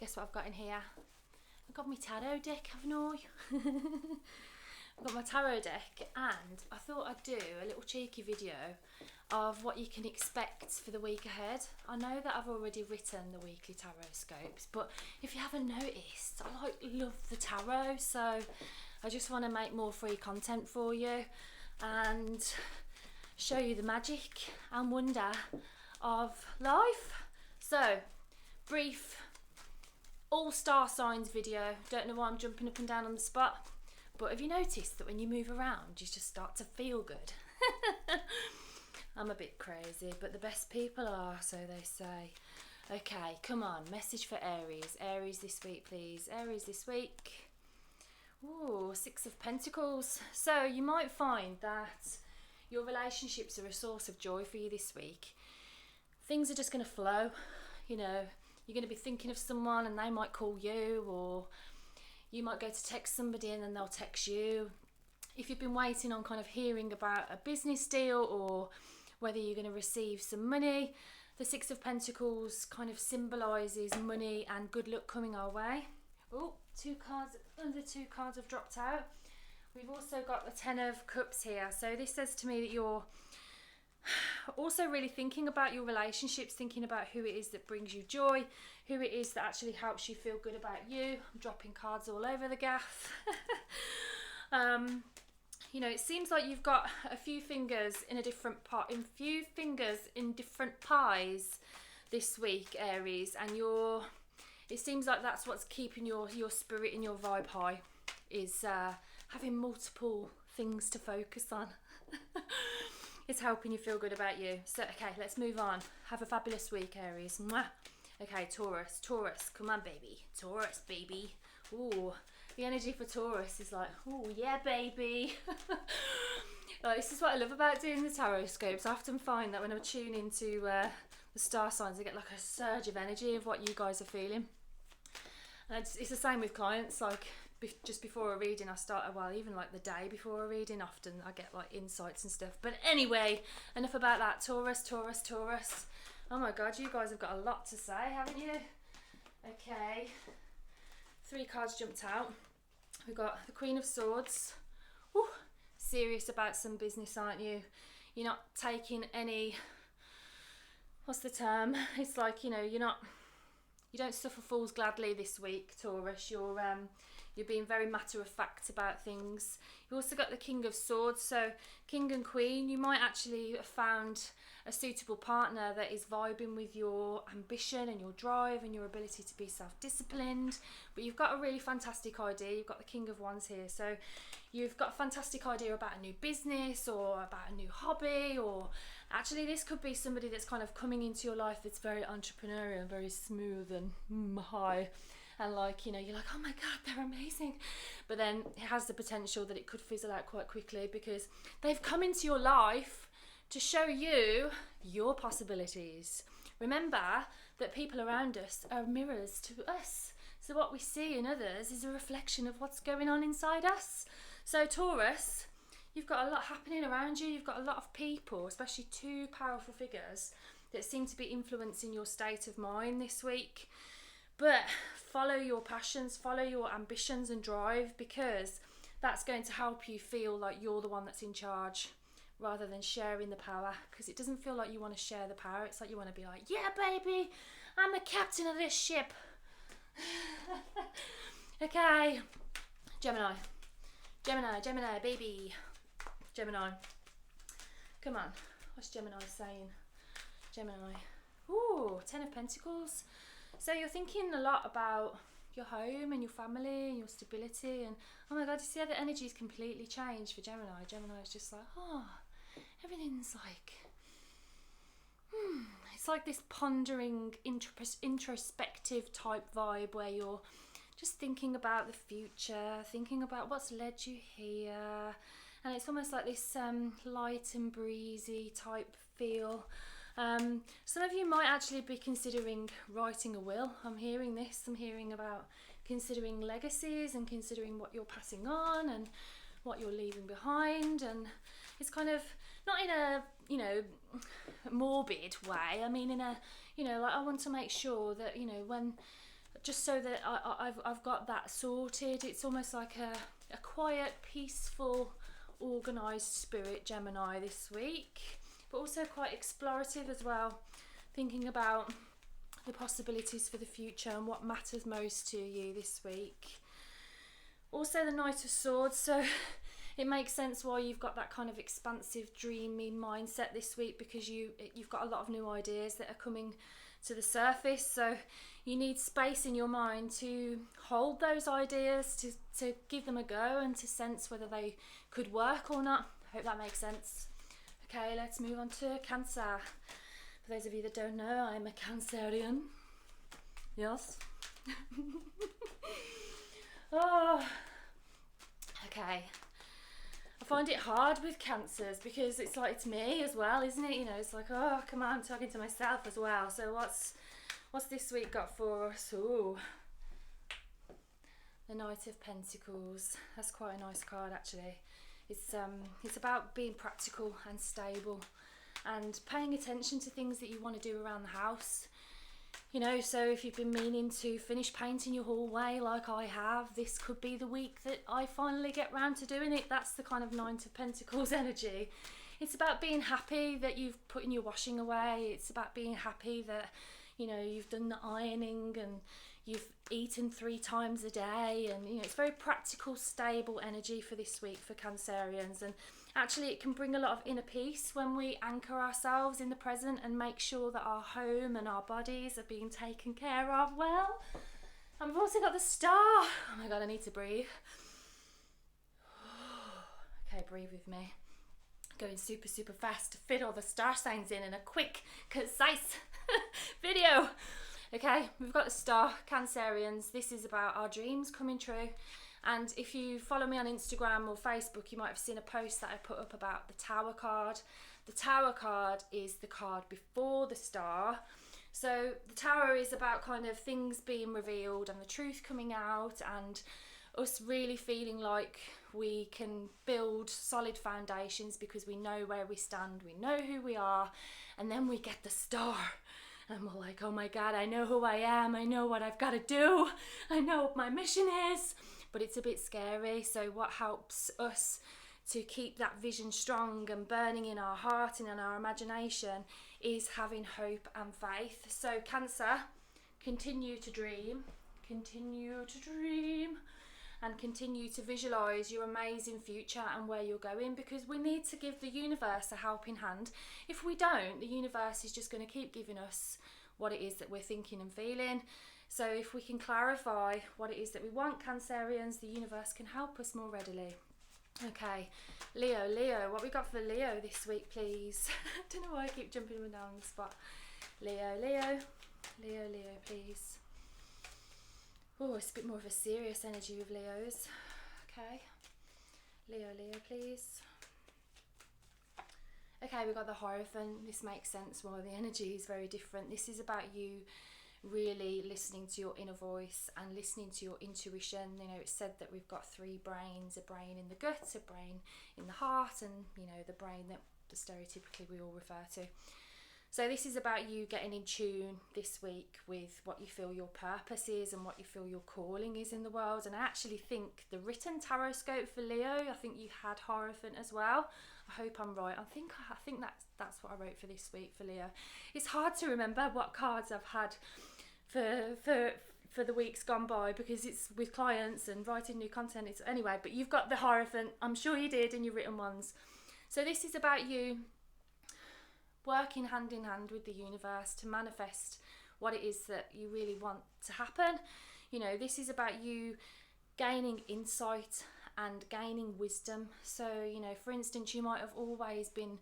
guess what I've got in here? I've got my tarot deck, haven't I? I've got my tarot deck, and I thought I'd do a little cheeky video of what you can expect for the week ahead. I know that I've already written the weekly Tarotscopes, but if you haven't noticed, I love the tarot, so I just want to make more free content for you and show you the magic and wonder of life. So, brief all-star signs video. Don't know why I'm jumping up and down on the spot, but have you noticed that when you move around you just start to feel good? I'm a bit crazy, but the best people are, so they say. Okay, come on, message for Aries. Aries this week, please. Aries this week. Ooh, Six of Pentacles. So you might find that your relationships are a source of joy for you this week. Things are just going to flow. You know, you're going to be thinking of someone and they might call you, or you might go to text somebody and then they'll text you. If you've been waiting on kind of hearing about a business deal or whether you're going to receive some money, the Six of Pentacles kind of symbolises money and good luck coming our way. Oh, two cards have dropped out. We've also got the Ten of Cups here. So this says to me that you're also really thinking about your relationships, thinking about who it is that brings you joy, who it is that actually helps you feel good about you. I'm dropping cards all over the gaff. You know, it seems like you've got a few fingers in a different pot, in different pies this week, Aries, and it seems like that's what's keeping your spirit and your vibe high, is having multiple things to focus on. It's helping you feel good about you. So, okay, let's move on. Have a fabulous week, Aries. Mwah. Okay, Taurus, come on, baby. Taurus, baby. Ooh, the energy for Taurus is like, ooh, yeah, baby. Like, this is what I love about doing the Tarotscopes. I often find that when I tune into the star signs, I get like a surge of energy of what you guys are feeling. And it's the same with clients. Like, just before a reading, I start, well, even like the day before a reading, often I get like insights and stuff. But anyway, enough about that. Taurus. Oh my God, you guys have got a lot to say, haven't you? Okay. 3 cards jumped out. We've got the Queen of Swords. Woo, serious about some business, aren't you? You're not taking any, what's the term? It's like, you know, you don't suffer fools gladly this week, Taurus. You're being very matter of fact about things. You've also got the King of Swords. So King and Queen, you might actually have found a suitable partner that is vibing with your ambition and your drive and your ability to be self-disciplined. But you've got a really fantastic idea. You've got the King of Wands here. So you've got a fantastic idea about a new business or about a new hobby, or actually this could be somebody that's kind of coming into your life that's very entrepreneurial and very smooth and high. And like, you know, you're like, oh my God, they're amazing. But then it has the potential that it could fizzle out quite quickly because they've come into your life to show you your possibilities. Remember that people around us are mirrors to us. So what we see in others is a reflection of what's going on inside us. So Taurus, you've got a lot happening around you. You've got a lot of people, especially 2 powerful figures that seem to be influencing your state of mind this week. But follow your passions, follow your ambitions and drive, because that's going to help you feel like you're the one that's in charge rather than sharing the power, because it doesn't feel like you want to share the power. It's like you want to be like, yeah, baby, I'm the captain of this ship. Okay, Gemini, baby. Gemini. Come on, what's Gemini saying? Gemini. Ooh, 10 of Pentacles. So you're thinking a lot about your home and your family and your stability, and oh my God, you see how the energy's completely changed for Gemini. Gemini is just like, oh, everything's like, it's like this pondering, introspective type vibe where you're just thinking about the future, thinking about what's led you here, and it's almost like this light and breezy type feel. Some of you might actually be considering writing a will. I'm hearing about considering legacies and considering what you're passing on and what you're leaving behind. And it's kind of not in a, you know, morbid way. I mean, in a, you know, like I want to make sure that, you know, when just so that I've got that sorted. It's almost like a quiet, peaceful, organised spirit Gemini this week, but also quite explorative as well, thinking about the possibilities for the future and what matters most to you this week. Also the Knight of Swords, so it makes sense why you've got that kind of expansive, dreamy mindset this week, because you've got a lot of new ideas that are coming to the surface. So you need space in your mind to hold those ideas, to give them a go and to sense whether they could work or not. I hope that makes sense. Okay, let's move on to Cancer. For those of you that don't know, I'm a Cancerian. Yes. Oh, okay. I find it hard with Cancers because it's like, it's me as well, isn't it? You know, it's like, oh, come on, I'm talking to myself as well. So what's this week got for us? Ooh, the Knight of Pentacles. That's quite a nice card, actually. It's about being practical and stable and paying attention to things that you want to do around the house. You know, so if you've been meaning to finish painting your hallway like I have, this could be the week that I finally get round to doing it. That's the kind of Knight of Pentacles energy. It's about being happy that you've put in your washing away. It's about being happy that, you know, you've done the ironing and you've eaten 3 times a day. And, you know, it's very practical, stable energy for this week for Cancerians. And actually it can bring a lot of inner peace when we anchor ourselves in the present and make sure that our home and our bodies are being taken care of well. And we've also got the Star. Oh my God, I need to breathe. Okay, breathe with me. Going super, super fast to fit all the star signs in a quick, concise video. Okay, we've got the Star, Cancerians. This is about our dreams coming true. And if you follow me on Instagram or Facebook, you might have seen a post that I put up about the Tower card. The Tower card is the card before the Star. So the Tower is about kind of things being revealed and the truth coming out, and us really feeling like we can build solid foundations because we know where we stand, we know who we are, and then we get the Star. And we're like, oh my God, I know who I am, I know what I've got to do, I know what my mission is. But it's a bit scary. So what helps us to keep that vision strong and burning in our heart and in our imagination is having hope and faith. So Cancer, continue to dream, and continue to visualise your amazing future and where you're going, because we need to give the universe a helping hand. If we don't, the universe is just going to keep giving us what it is that we're thinking and feeling. So if we can clarify what it is that we want, Cancerians, the universe can help us more readily. Okay, Leo, what we got for Leo this week, please? I don't know why I keep jumping down the spot. Leo, please. Oh, it's a bit more of a serious energy with Leos. Okay, Leo, please. Okay, we've got the Hierophant. This makes sense why the energy is very different. This is about you really listening to your inner voice and listening to your intuition. You know, it's said that we've got 3 brains, a brain in the gut, a brain in the heart, and, you know, the brain that stereotypically we all refer to. So this is about you getting in tune this week with what you feel your purpose is and what you feel your calling is in the world. And I actually think the written Tarotscope for Leo, I think you had Hierophant as well. I hope I'm right. I think that's what I wrote for this week for Leo. It's hard to remember what cards I've had for the weeks gone by because it's with clients and writing new content. It's anyway, but you've got the Hierophant. I'm sure you did in your written ones. So this is about you working hand in hand with the universe to manifest what it is that you really want to happen. You know, this is about you gaining insight and gaining wisdom. So, you know, for instance, you might have always been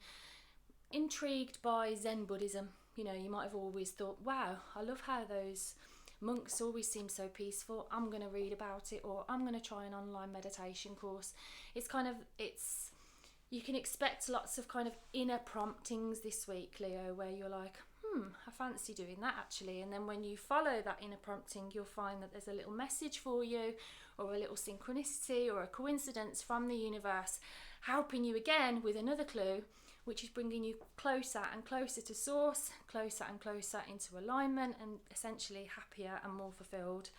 intrigued by Zen Buddhism. You know, you might have always thought, wow, I love how those monks always seem so peaceful. I'm going to read about it, or I'm going to try an online meditation course. You can expect lots of kind of inner promptings this week, Leo, where you're like, I fancy doing that actually. And then when you follow that inner prompting, you'll find that there's a little message for you, or a little synchronicity or a coincidence from the universe helping you again with another clue which is bringing you closer and closer to source, closer and closer into alignment, and essentially happier and more fulfilled.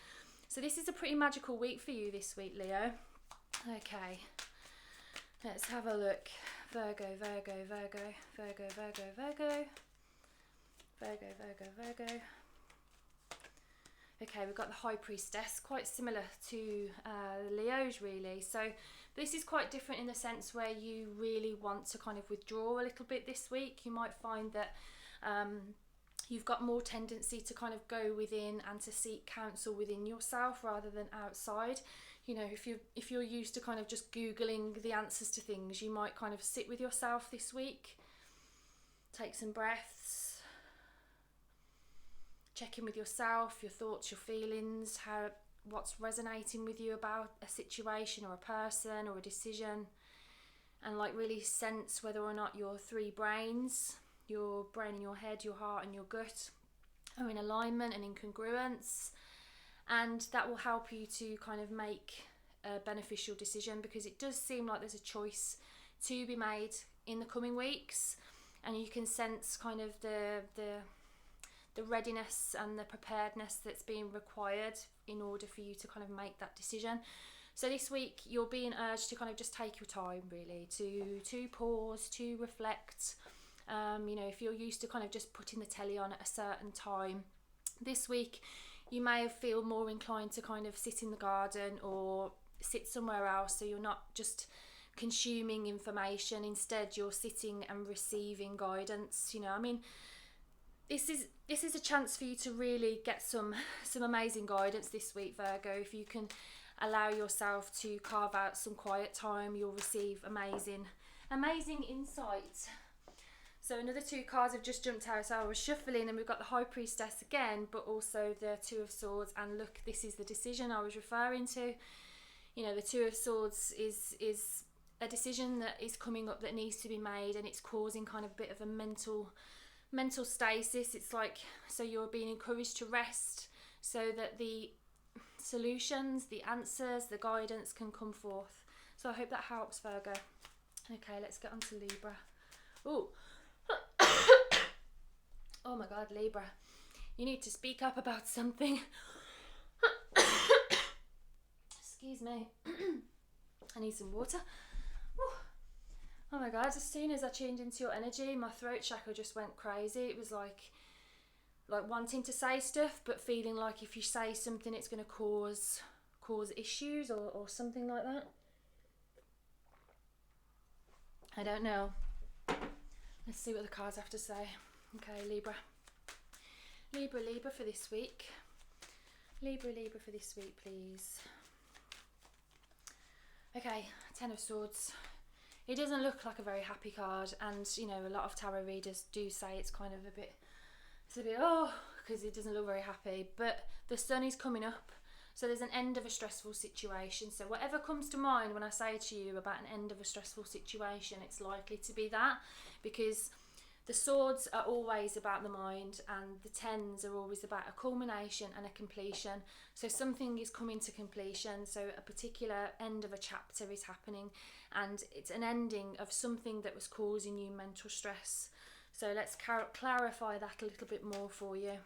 So this is a pretty magical week for you this week, Leo. Okay, let's have a look. Virgo, Virgo, Virgo, Virgo, Virgo, Virgo, Virgo, Virgo, Virgo. Okay, we've got the High Priestess, quite similar to Leo's really. So this is quite different in the sense where you really want to kind of withdraw a little bit this week. You might find that you've got more tendency to kind of go within and to seek counsel within yourself rather than outside. You know, if you're used to kind of just Googling the answers to things, you might kind of sit with yourself this week, take some breaths, check in with yourself, your thoughts, your feelings, what's resonating with you about a situation or a person or a decision, and like really sense whether or not your three brains, your brain in your head, your heart and your gut, are in alignment and in congruence. And that will help you to kind of make a beneficial decision, because it does seem like there's a choice to be made in the coming weeks, and you can sense kind of the readiness and the preparedness that's being required in order for you to kind of make that decision. So this week you're being urged to kind of just take your time really, to pause, to reflect. You know, if you're used to kind of just putting the telly on at a certain time, this week you may feel more inclined to kind of sit in the garden or sit somewhere else, so you're not just consuming information. Instead, you're sitting and receiving guidance. You know, I mean, this is a chance for you to really get some amazing guidance this week, Virgo. If you can allow yourself to carve out some quiet time, you'll receive amazing insight. So another two cards have just jumped out. So I was shuffling and we've got the High Priestess again, but also the Two of Swords. And look, this is the decision I was referring to. You know, the Two of Swords is a decision that is coming up that needs to be made, and it's causing kind of a bit of a mental stasis. It's like, so you're being encouraged to rest so that the solutions, the answers, the guidance can come forth. So I hope that helps, Virgo. Okay, let's get on to Libra. Ooh. Oh my God, Libra, you need to speak up about something. Excuse me. I need some water. Oh my God, as soon as I tuned into your energy, my throat chakra just went crazy. It was like wanting to say stuff, but feeling like if you say something, it's going to cause issues or something like that. I don't know. Let's see what the cards have to say. Okay, Libra. Libra for this week. Libra for this week, please. Okay, Ten of Swords. It doesn't look like a very happy card, and you know, a lot of tarot readers do say it's kind of a bit because it doesn't look very happy. But the sun is coming up, so there's an end of a stressful situation. So whatever comes to mind when I say to you about an end of a stressful situation, it's likely to be that, because the swords are always about the mind and the tens are always about a culmination and a completion. So something is coming to completion, so a particular end of a chapter is happening, and it's an ending of something that was causing you mental stress. So let's clarify that a little bit more for you.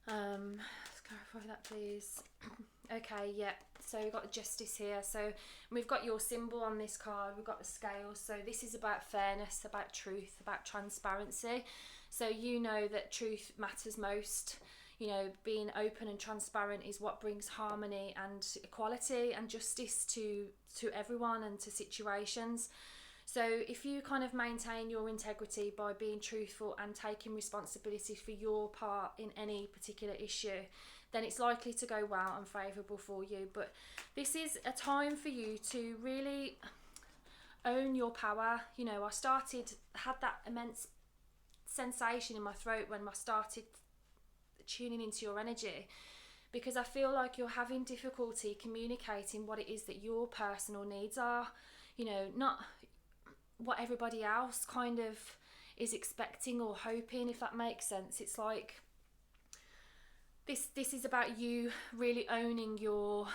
Let's clarify that, please. Okay, yeah, so we've got the Justice here. So we've got your symbol on this card, we've got the scales. So this is about fairness, about truth, about transparency. So you know that truth matters most. You know, being open and transparent is what brings harmony and equality and justice to everyone and to situations. So if you kind of maintain your integrity by being truthful and taking responsibility for your part in any particular issue, then it's likely to go well and favourable for you. But this is a time for you to really own your power. You know, had that immense sensation in my throat when I started tuning into your energy, because I feel like you're having difficulty communicating what it is that your personal needs are. You know, not what everybody else kind of is expecting or hoping, if that makes sense. It's like this is about you really owning your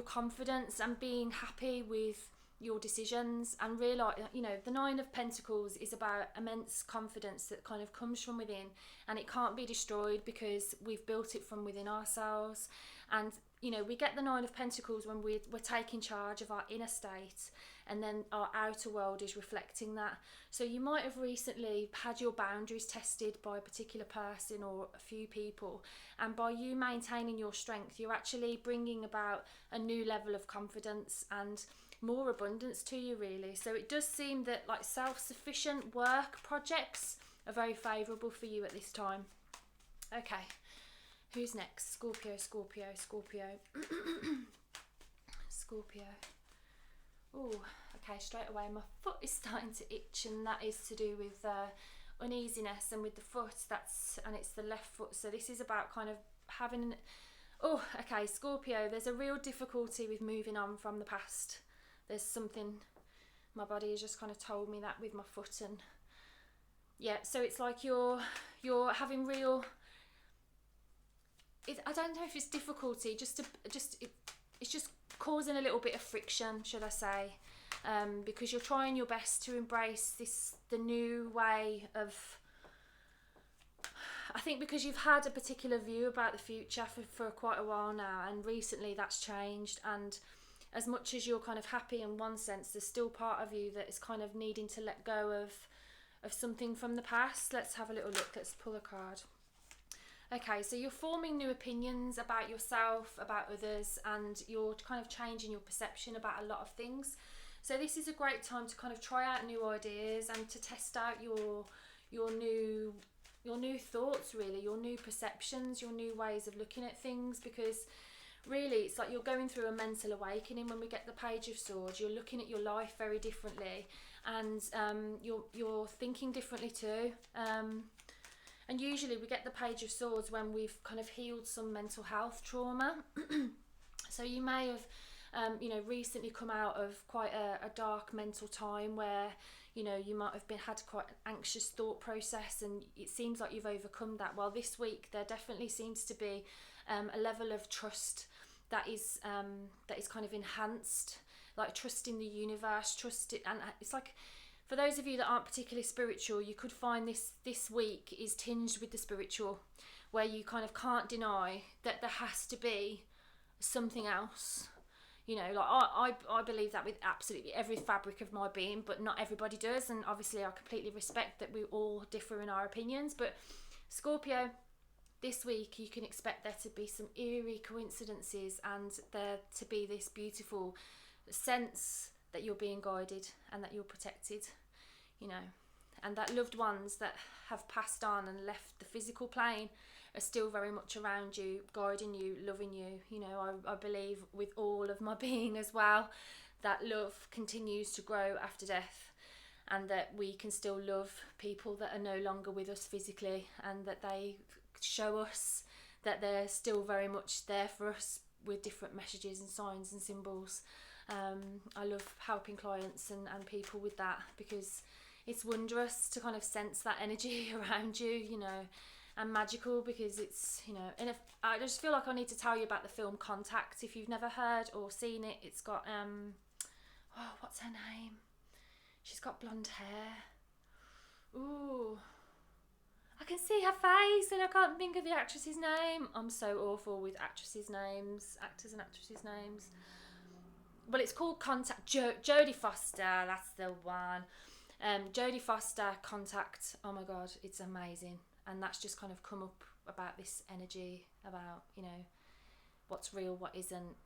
confidence and being happy with your decisions and realize, you know, the Nine of Pentacles is about immense confidence that kind of comes from within, and it can't be destroyed because we've built it from within ourselves. And you know, we get the Nine of Pentacles when we're taking charge of our inner state, and then our outer world is reflecting that. So you might have recently had your boundaries tested by a particular person or a few people, and by you maintaining your strength, you're actually bringing about a new level of confidence and more abundance to you, really. So it does seem that like self-sufficient work projects are very favourable for you at this time. Okay, who's next? Scorpio, Scorpio, Scorpio. Scorpio. Oh, okay, straight away my foot is starting to itch, and that is to do with uneasiness, and with the foot, and it's the left foot. So this is about kind of having, oh, okay, Scorpio, there's a real difficulty with moving on from the past. There's something, my body has just kind of told me that with my foot, and yeah, so it's like you're having real, I don't know if it's difficulty, it's just causing a little bit of friction, should I say, because you're trying your best to embrace the new way of, I think because you've had a particular view about the future for quite a while now, and recently that's changed, and as much as you're kind of happy in one sense, there's still part of you that is kind of needing to let go of something from the past. Let's have a little look. Let's pull a card. Okay, so you're forming new opinions about yourself, about others, and you're kind of changing your perception about a lot of things. So this is a great time to kind of try out new ideas and to test out your new thoughts, really, your new perceptions, your new ways of looking at things, because really it's like you're going through a mental awakening when we get the Page of Swords. You're looking at your life very differently, and you're thinking differently too. And usually we get the Page of Swords when we've kind of healed some mental health trauma. So you may have, recently come out of quite a dark mental time where, you know, you might have had quite an anxious thought process, and it seems like you've overcome that. Well, this week there definitely seems to be a level of trust that is kind of enhanced, like trust in the universe, and it's like, for those of you that aren't particularly spiritual, you could find this week is tinged with the spiritual, where you kind of can't deny that there has to be something else. You know, like I believe that with absolutely every fabric of my being, but not everybody does, and obviously I completely respect that we all differ in our opinions. But Scorpio, this week you can expect there to be some eerie coincidences, and there to be this beautiful sense that you're being guided and that you're protected, you know, and that loved ones that have passed on and left the physical plane are still very much around you, guiding you, loving you. You know, I believe with all of my being as well that love continues to grow after death, and that we can still love people that are no longer with us physically, and that they show us that they're still very much there for us with different messages and signs and symbols. I love helping clients and people with that, because it's wondrous to kind of sense that energy around you, you know, and magical, because it's, you know, and if I just feel like I need to tell you about the film Contact. If you've never heard or seen it, it's got what's her name? She's got blonde hair. Ooh, I can see her face and I can't think of the actress's name. I'm so awful with actors and actresses' names. Well, it's called Contact. Jodie Foster, that's the one. Jodie Foster, Contact. Oh my God, it's amazing. And that's just kind of come up about this energy about, you know, what's real, what isn't.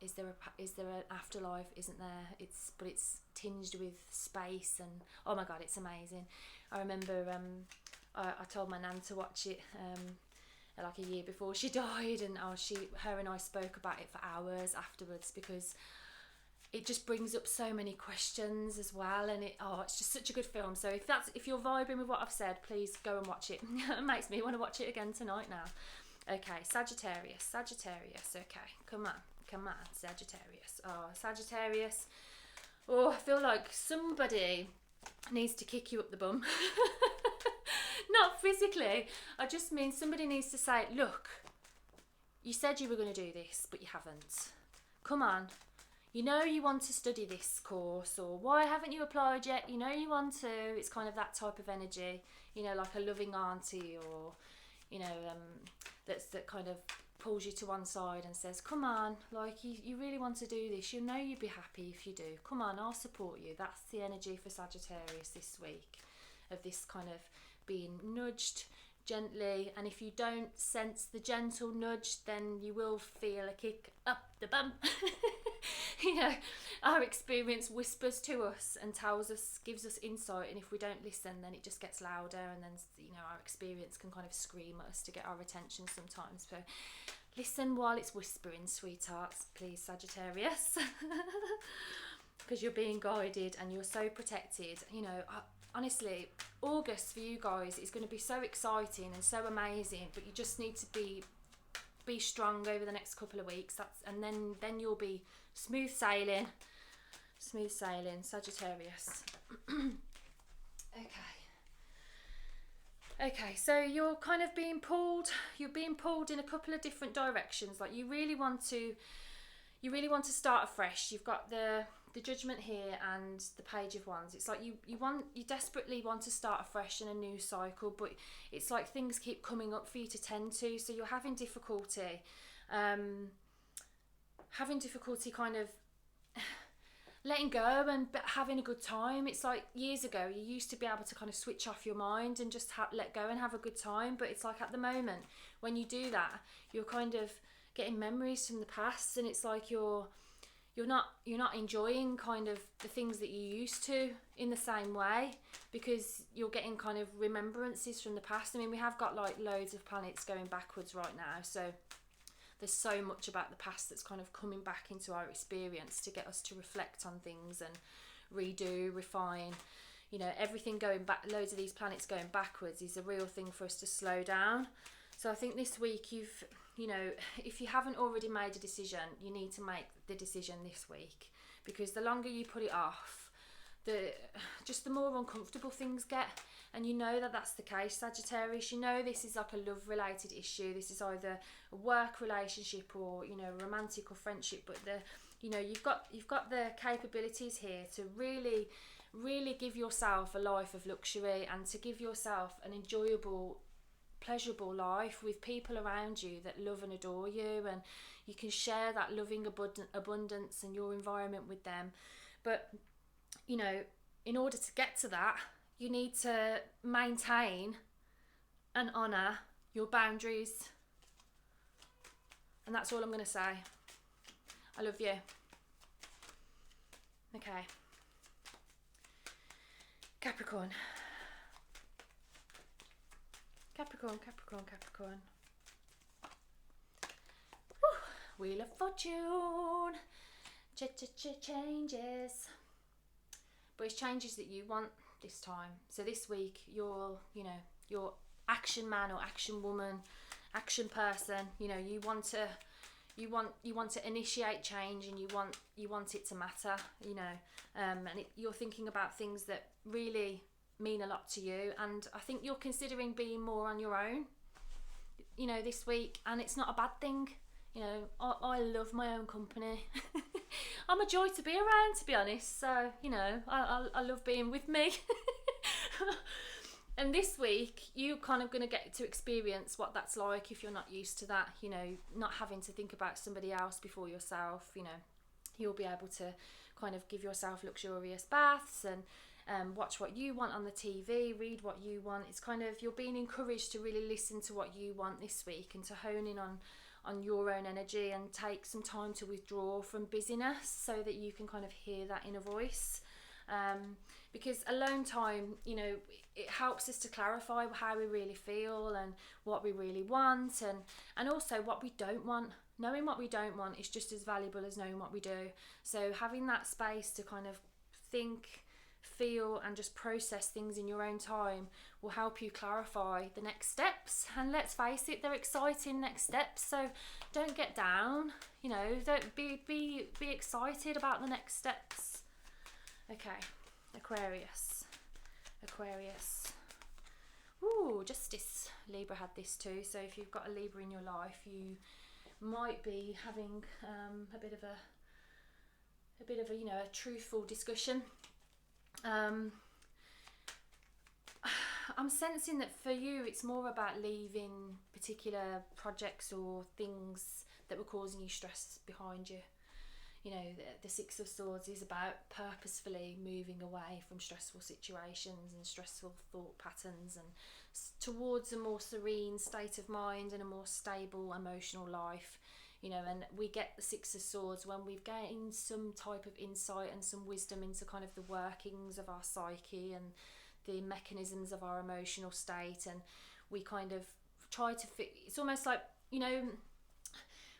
Is there an afterlife? Isn't there? But it's tinged with space, and oh my God, it's amazing. I remember I told my nan to watch it like a year before she died, and her and I spoke about it for hours afterwards, because it just brings up so many questions as well, and it's just such a good film. So if you're vibing with what I've said, please go and watch it. It makes me want to watch it again tonight now. Okay, Sagittarius. Okay, come on, Sagittarius. Oh, Sagittarius. Oh, I feel like somebody needs to kick you up the bum. Not physically. I just mean somebody needs to say, look, you said you were going to do this, but you haven't. Come on. you know you want to study this course, or why haven't you applied yet? You know you want to. It's kind of that type of energy, you know, like a loving auntie, or, you know, that kind of pulls you to one side and says, come on, like you really want to do this, you know you'd be happy if you do, come on, I'll support you. That's the energy for Sagittarius this week, of this kind of being nudged gently. And if you don't sense the gentle nudge, then you will feel a kick up the bum. You know, our experience whispers to us and tells us, gives us insight, and if we don't listen, then it just gets louder, and then, you know, our experience can kind of scream at us to get our attention sometimes. So listen while it's whispering, sweethearts, please, Sagittarius. Because you're being guided and you're so protected. You know, honestly, August for you guys is going to be so exciting and so amazing, but you just need to be strong over the next couple of weeks. And then you'll be smooth sailing, Sagittarius. Okay, so you're kind of being pulled in a couple of different directions. Like you really want to start afresh. You've got the Judgment here and the Page of Wands. It's like you desperately want to start afresh in a new cycle, but it's like things keep coming up for you to tend to, so you're having difficulty kind of letting go and having a good time. It's like years ago you used to be able to kind of switch off your mind and just let go and have a good time, but it's like at the moment when you do that, you're kind of getting memories from the past, and it's like you're not enjoying kind of the things that you used to in the same way, because you're getting kind of remembrances from the past. I mean, we have got like loads of planets going backwards right now, so there's so much about the past that's kind of coming back into our experience to get us to reflect on things and redo, refine. You know, everything going back, loads of these planets going backwards is a real thing for us to slow down. So I think this week you know, if you haven't already made a decision, you need to make the decision this week, because the longer you put it off, the more uncomfortable things get. And you know that that's the case, Sagittarius. You know this is like a love related issue. This is either a work relationship or, you know, romantic or friendship, but you know, you've got the capabilities here to really give yourself a life of luxury, and to give yourself an enjoyable, pleasurable life with people around you that love and adore you, and you can share that loving abundance and your environment with them. But, you know, in order to get to that, you need to maintain and honour your boundaries. And that's all I'm going to say. I love you. Okay. Capricorn. Woo. Wheel of Fortune. Changes. But it's changes that you want this time. So this week you're action man or action woman, action person. You know, you want to initiate change, and you want it to matter. You know, and you're thinking about things that really mean a lot to you, and I think you're considering being more on your own, you know, this week, and it's not a bad thing. You know, I love my own company. I'm a joy to be around, to be honest. So, you know, I love being with me. And this week, you're kind of going to get to experience what that's like if you're not used to that, you know, not having to think about somebody else before yourself. You know, you'll be able to kind of give yourself luxurious baths and watch what you want on the TV, read what you want. It's kind of, you're being encouraged to really listen to what you want this week, and to hone in on your own energy, and take some time to withdraw from busyness so that you can kind of hear that inner voice. Because alone time, you know, it helps us to clarify how we really feel and what we really want, and also what we don't want. Knowing what we don't want is just as valuable as knowing what we do. So having that space to kind of think, feel, and just process things in your own time will help you clarify the next steps. And let's face it, they're exciting next steps, so don't get down, you know, don't be excited about the next steps. Okay, Aquarius. Ooh, Justice. Libra had this too, so if you've got a Libra in your life, you might be having a bit of a bit of a, you know, a truthful discussion. I'm sensing that for you it's more about leaving particular projects or things that were causing you stress behind you. You know, the Six of Swords is about purposefully moving away from stressful situations and stressful thought patterns and towards a more serene state of mind and a more stable emotional life. You know, and we get the Six of Swords when we've gained some type of insight and some wisdom into kind of the workings of our psyche and the mechanisms of our emotional state, and we kind of try to fit. It's almost like, you know,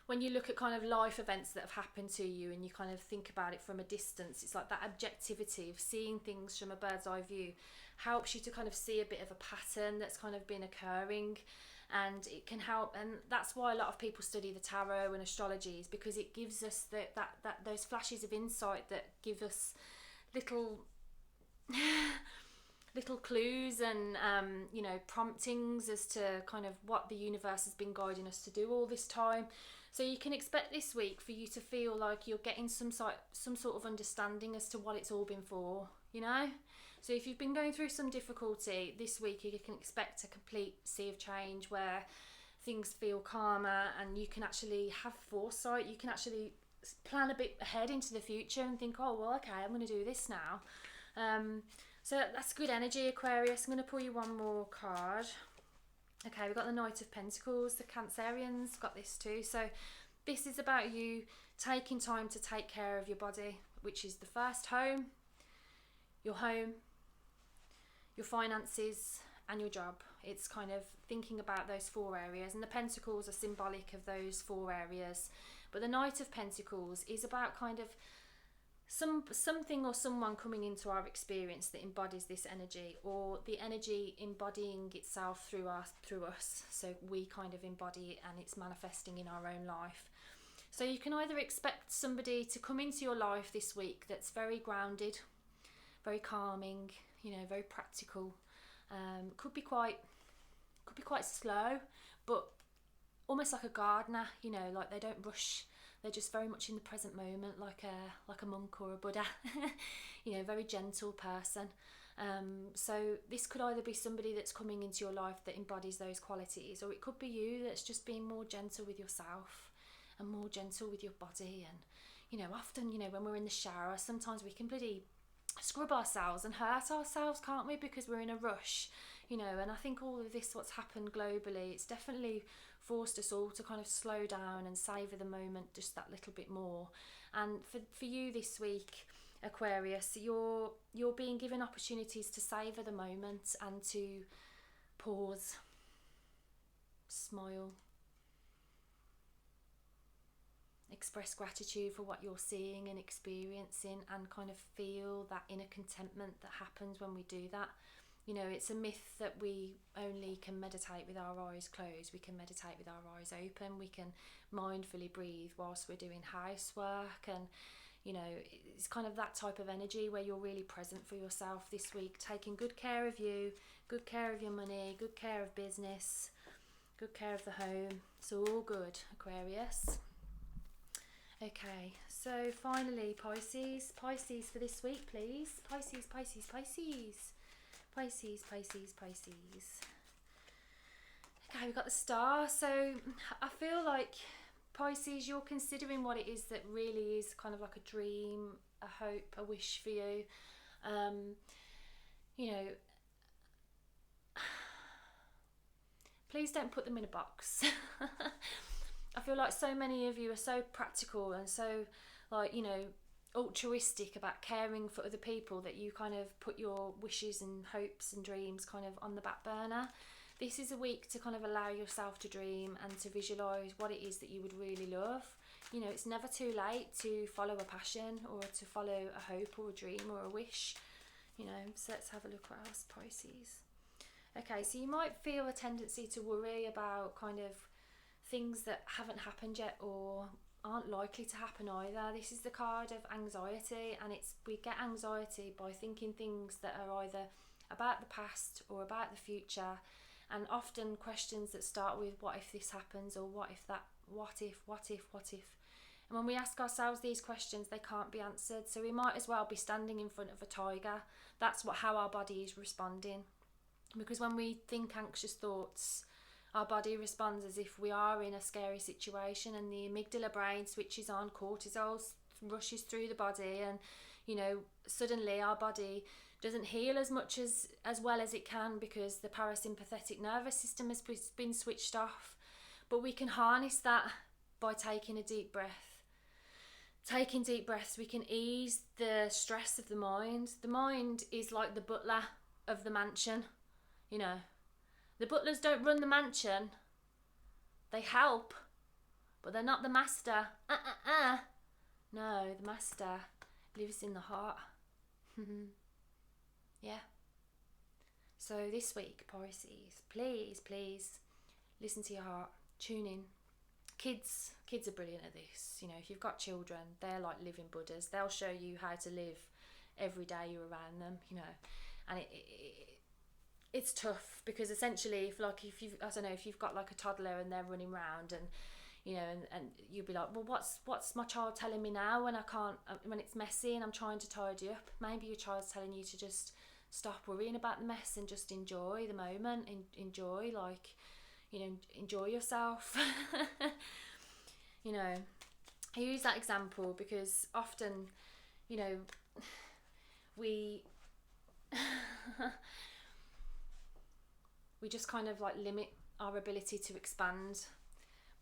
when you look at kind of life events that have happened to you and you kind of think about it from a distance, it's like that objectivity of seeing things from a bird's eye view helps you to kind of see a bit of a pattern that's kind of been occurring, and it can help. And that's why a lot of people study the tarot and astrology, is because it gives us that those flashes of insight that give us little little clues and you know, promptings as to kind of what the universe has been guiding us to do all this time. So you can expect this week for you to feel like you're getting some sort of understanding as to what it's all been for, you know. So if you've been going through some difficulty this week, you can expect a complete sea of change where things feel calmer and you can actually have foresight. You can actually plan a bit ahead into the future and think, oh well, okay, I'm going to do this now. So that's good energy, Aquarius. I'm going to pull you one more card. Okay, we've got the Knight of Pentacles. The Cancerians got this too. So this is about you taking time to take care of your body, which is the first home, your finances, and your job. It's kind of thinking about those 4 areas, and the Pentacles are symbolic of those 4 areas. But the Knight of Pentacles is about kind of something or someone coming into our experience that embodies this energy, or the energy embodying itself through us, so we kind of embody it and it's manifesting in our own life. So you can either expect somebody to come into your life this week that's very grounded, very calming, you know, very practical. Could be quite slow, but almost like a gardener, you know, like they don't rush. They're just very much in the present moment, like a monk or a Buddha, you know, very gentle person. So this could either be somebody that's coming into your life that embodies those qualities, or it could be you that's just being more gentle with yourself and more gentle with your body. And, you know, often, you know, when we're in the shower, sometimes we can bloody scrub ourselves and hurt ourselves, can't we, because we're in a rush, you know. And I think all of this, what's happened globally, it's definitely forced us all to kind of slow down and savour the moment just that little bit more. And for you this week, Aquarius, you're being given opportunities to savour the moment and to pause, smile, express gratitude for what you're seeing and experiencing, and kind of feel that inner contentment that happens when we do that. You know, it's a myth that we only can meditate with our eyes closed. We can meditate with our eyes open. We can mindfully breathe whilst we're doing housework. And, you know, it's kind of that type of energy where you're really present for yourself this week, taking good care of you, good care of your money, good care of business, good care of the home. It's all good, Aquarius. Okay, so finally, Pisces for this week, please. Pisces. Okay, we've got the Star. So I feel like, Pisces, you're considering what it is that really is kind of like a dream, a hope, a wish for you. You know, please don't put them in a box. I feel like so many of you are so practical and so, like, you know, altruistic about caring for other people that you kind of put your wishes and hopes and dreams kind of on the back burner. This is a week to kind of allow yourself to dream and to visualise what it is that you would really love. You know, it's never too late to follow a passion or to follow a hope or a dream or a wish. You know, so let's have a look what else, Pisces. Okay, so you might feel a tendency to worry about kind of things that haven't happened yet or aren't likely to happen either. This is the card of anxiety, and we get anxiety by thinking things that are either about the past or about the future, and often questions that start with what if this happens, or what if that, what if. And when we ask ourselves these questions, they can't be answered. So we might as well be standing in front of a tiger. That's how our body is responding. Because when we think anxious thoughts, our body responds as if we are in a scary situation, and the amygdala brain switches on, cortisol rushes through the body, and suddenly our body doesn't heal as much as well as it can, because the parasympathetic nervous system has been switched off. But we can harness that by taking a deep breath. Taking deep breaths, we can ease the stress of the mind. The mind is like the butler of the mansion. The butlers don't run the mansion. They help, but they're not the master. No, the master lives in the heart. Yeah. So this week, Pisces, please listen to your heart. Tune in. Kids are brilliant at this. If you've got children, they're like living Buddhas. They'll show you how to live every day you're around them. And it's tough, because essentially, if you've got like a toddler and they're running around, and and you'll be like, well, what's my child telling me now when I can't, when it's messy and I'm trying to tidy up? Maybe your child's telling you to just stop worrying about the mess and just enjoy the moment, and enjoy yourself. I use that example because often, we we just kind of like limit our ability to expand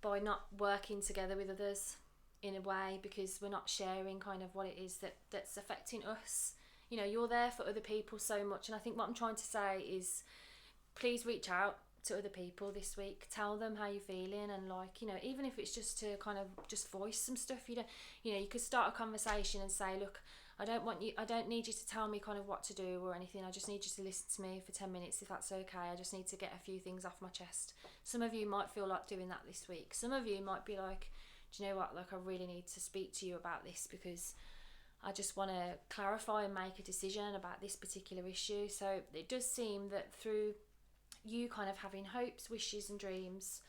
by not working together with others in a way, because we're not sharing kind of what it is that's affecting us. You're there for other people so much, and I think what I'm trying to say is, please reach out to other people this week. Tell them how you're feeling, and even if it's just to kind of just voice some stuff. You could start a conversation and say, look, I don't need you to tell me kind of what to do or anything. I just need you to listen to me for 10 minutes, if that's okay. I just need to get a few things off my chest. Some of you might feel like doing that this week. Some of you might be like, do you know what, I really need to speak to you about this, because I just want to clarify and make a decision about this particular issue. So it does seem that through you kind of having hopes, wishes and dreams,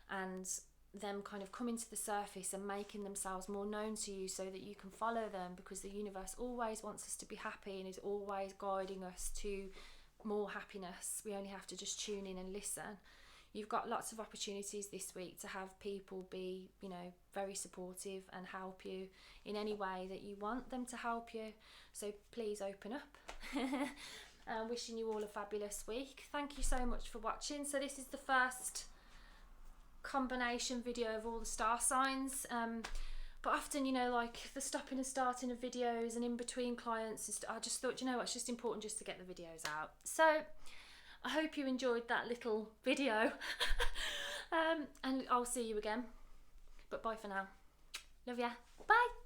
and them kind of coming to the surface and making themselves more known to you so that you can follow them, because the universe always wants us to be happy and is always guiding us to more happiness. We only have to just tune in and listen. You've got lots of opportunities this week to have people be, very supportive and help you in any way that you want them to help you. So please open up. Wishing you all a fabulous week. Thank you so much for watching. So this is the first combination video of all the star signs. But often, the stopping and starting of videos and in between clients, I just thought, it's just important just to get the videos out. So I hope you enjoyed that little video. And I'll see you again. But bye for now. Love ya. Bye.